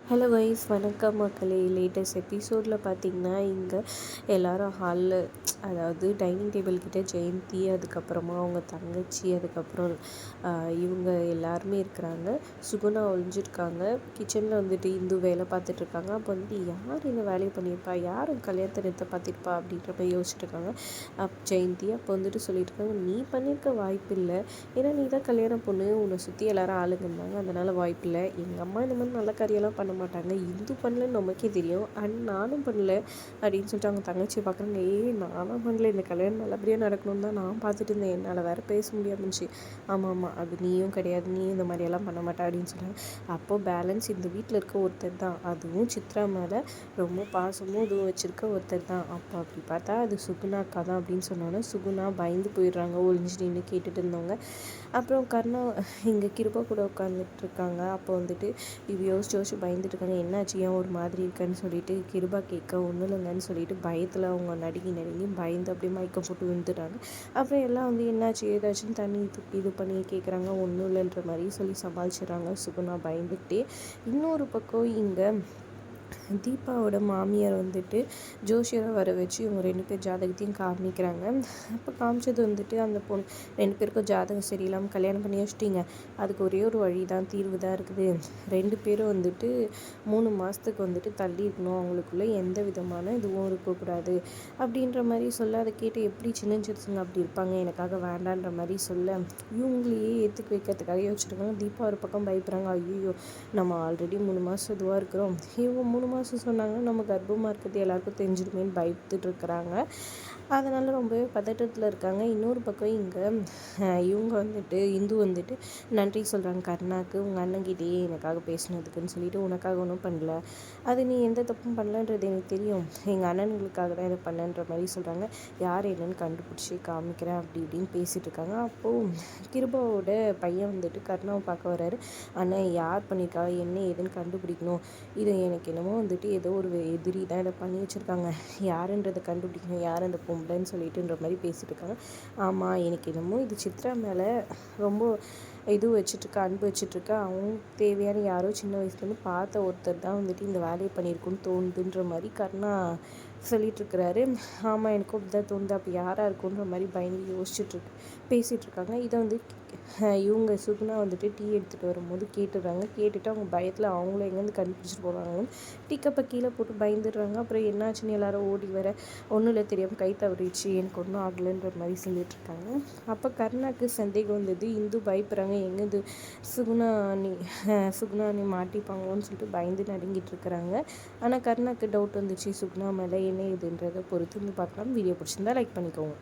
Hello wise வணக்கம் மக்களே. Latest எபிசோடில் பார்த்திங்கன்னா இங்கே எல்லாரும் ஹாலில், அதாவது டைனிங் டேபிள் கிட்டே ஜெயந்தி, அதுக்கப்புறமா அவங்க தங்கச்சி, அதுக்கப்புறம் இவங்க எல்லாருமே இருக்கிறாங்க. சுகுணா ஒழிஞ்சிருக்காங்க. கிச்சனில் வந்துட்டு இந்து வேலை பார்த்துட்ருக்காங்க. அப்போ வந்துட்டு யார் இந்த வேலையை பண்ணியிருப்பா, யாரும் கல்யாணத்தை நிறுத்த பார்த்திருப்பா அப்படின்ற மாதிரி யோசிச்சுட்ருக்காங்க. ஜெயந்தி அப்போ வந்துட்டு சொல்லிட்டு இருக்காங்க, நீ பண்ணியிருக்க வாய்ப்பு இல்லை, ஏன்னா நீ தான் கல்யாணம் பொண்ணு, உன்னை சுற்றி எல்லாரும் ஆளுங்க இருந்தாங்க, அதனால் வாய்ப்பு இல்லை. எங்கள் அம்மா இந்த மாதிரி நல்ல காரியெல்லாம் பண்ண மாட்டாங்க, இந்து பண்ணலன்னு நமக்கே தெரியும், அண்ட் நானும் பண்ணல அப்படின்னு சொல்லிட்டு அவங்க தங்கச்சியை பார்க்குறாங்க. நானும் பண்ணல, இந்த கல்யாணம் நல்லபடியாக நடக்கணும்னு தான் நான் பார்த்துட்டு இருந்தேன், என்னால் வேறு பேச முடியாதுச்சு. ஆமாம் அது நீயும் கிடையாது, நீ இந்த மாதிரியெல்லாம் பண்ண மாட்டேன் அப்படின்னு சொல்கிறாங்க. அப்போது பேலன்ஸ் இந்த வீட்டில் இருக்க ஒருத்தர் தான், அதுவும் சித்ரா மேலே ரொம்ப பாசமும் இதுவும் வச்சுருக்க ஒருத்தர் தான். அப்போ அப்படி பார்த்தா அது சுகுணா அக்கா தான் அப்படின்னு சொன்னோன்னே சுகுணா பயந்து போயிடுறாங்க, ஒழிஞ்சு நின்று கேட்டுட்டு இருந்தவங்க. அப்புறம் கர்ணா இங்கே கிருபா கூட உட்காந்துட்டு இருக்காங்க. அப்போ வந்துட்டு இது யோசிச்சு பயந்துட்டு இருக்காங்க, என்னாச்சு ஏன் ஒரு மாதிரி இருக்குன்னு சொல்லிட்டு கிருபா கேட்க, ஒன்றும் இல்லைங்கன்னு சொல்லிட்டு பயத்தில் அவங்க நடுங்கி பயந்து அப்படியே மயக்கம் போட்டு விழுந்துட்டாங்க. அப்புறம் எல்லாம் வந்து என்னாச்சு ஏதாச்சுன்னு தண்ணி இது பண்ணி கேட்குறாங்க, ஒன்றும் இல்லைன்ற மாதிரி சொல்லி சமாளிச்சிடுறாங்க சுகுணா பயந்துக்கிட்டே. இன்னொரு பக்கம் இங்கே தீபாவோட மாமியார் வந்துட்டு ஜோஷியரை வர வச்சு இவங்க 2 பேர் ஜாதகத்தையும் காமிக்கிறாங்க. அப்போ காமிச்சது வந்துட்டு அந்த பொண்ணு 2 பேருக்கும் ஜாதகம் சரியில்லாமல் கல்யாணம் பண்ணி வச்சிட்டிங்க, அதுக்கு ஒரே ஒரு வழி தான், தீர்வு தான் இருக்குது. 2 பேரும் வந்துட்டு 3 மாதத்துக்கு வந்துட்டு தள்ளி இருக்கணும், அவங்களுக்குள்ளே எந்த விதமான இதுவும் இருக்கக்கூடாது அப்படின்ற மாதிரி சொல்ல, அதை கேட்டு எப்படி சின்னஞ்சிறுசுங்க அப்படி இருப்பாங்க, எனக்காக வேண்டான்ற மாதிரி சொல்ல, இவங்களையே ஏற்றுக்க வைக்கிறதுக்காக யோசிச்சுருக்காங்க. தீபா ஒரு பக்கம் பயப்படுறாங்க, ஐயோ நம்ம ஆல்ரெடி 3 மாதம் இதுவாக இருக்கிறோம், இவங்க 3 மாதம் சொன்னாங்கன்னா நம்ம கர்ப்பமாக இருக்கிறது எல்லாருக்கும் தெரிஞ்சிடுமேன்னு பயத்துட்டு இருக்கிறாங்க. அதனால் ரொம்பவே பதட்டத்தில் இருக்காங்க. இன்னொரு பக்கம் இங்கே இவங்க வந்துட்டு இந்து வந்துட்டு நன்றி சொல்கிறாங்க கர்ணாவுக்கு, உங்கள் அண்ணன்கிட்டயே எனக்காக பேசினதுக்குன்னு சொல்லிட்டு, உனக்காக ஒன்றும் பண்ணல, அது நீ எந்த தப்பும் பண்ணலன்றது எனக்கு தெரியும், எங்கள் அண்ணனுங்களுக்காக தான் இதை பண்ணன்ற மாதிரி சொல்கிறாங்க. யார் என்னன்னு கண்டுபிடிச்சி காமிக்கிறேன் அப்படி இப்படின்னு பேசிகிட்டு இருக்காங்க. அப்போது கிருபாவோட பையன் வந்துட்டு கர்ணாவை பார்க்க வர்றாரு. அண்ணன் யார் பண்ணியிருக்கா என்ன ஏதுன்னு கண்டுபிடிக்கணும், இது எனக்கு என்னமோ வந்துட்டு ஏதோ ஒரு எதிரி தான் இதை பண்ணி வச்சுருக்காங்க, யாருன்றதை கண்டுபிடிக்கணும், யார் அந்த பொம்பளைன்னு சொல்லிட்டுன்ற மாதிரி பேசிகிட்டு இருக்காங்க. ஆமாம் எனக்கு என்னமோ இது சித்ரா மேலே ரொம்ப இது வச்சுட்ருக்கா, அன்பு வச்சுட்ருக்கா, அவங்க தேவையான யாரோ சின்ன வயசுலேருந்து பார்த்த ஒருத்தர் தான் வந்துட்டு இந்த வேலையை பண்ணியிருக்குன்னு தோணுதுன்ற மாதிரி கர்ணா சொல்லிகிட்ருக்கிறாரு. ஆமாம் எனக்கும் அப்படி தான் தோணுது, அப்போ யாராக இருக்குன்ற மாதிரி பயந்து பேசிகிட்ருக்காங்க. இதை வந்து இவங்க சுகுணா வந்துட்டு டீ எடுத்துகிட்டு வரும்போது கேட்டுடுறாங்க. கேட்டுட்டு அவங்க பயத்தில் அவங்களும் எங்கேருந்து கண்டுபிடிச்சிட்டு போகிறாங்கன்னு டீ கப்பை கீழே போட்டு பயந்துடுறாங்க. அப்புறம் என்னாச்சுன்னு எல்லாரும் ஓடி வர, ஒன்றும் இல்லை தெரியாமல் கை தவறிடுச்சு, எனக்கு ஒன்றும் ஆகலைன்ற மாதிரி சொல்லிட்டுருக்காங்க. அப்போ கர்ணாக்கு சந்தேகம் வந்தது, இந்து பயப்படுறாங்க, எங்கேருந்து சுகுணா நீ மாட்டிப்பாங்களோன்னு சொல்லிட்டு பயந்து நடுங்கிட்டு இருக்கிறாங்க. ஆனால் கர்ணாக்கு டவுட் வந்துச்சு சுகுணா மேலே, என்ன இதுன்றதை பொறுத்து வந்து பார்க்கலாம். வீடியோ பிடிச்சிருந்தா லைக் பண்ணிக்கோங்க.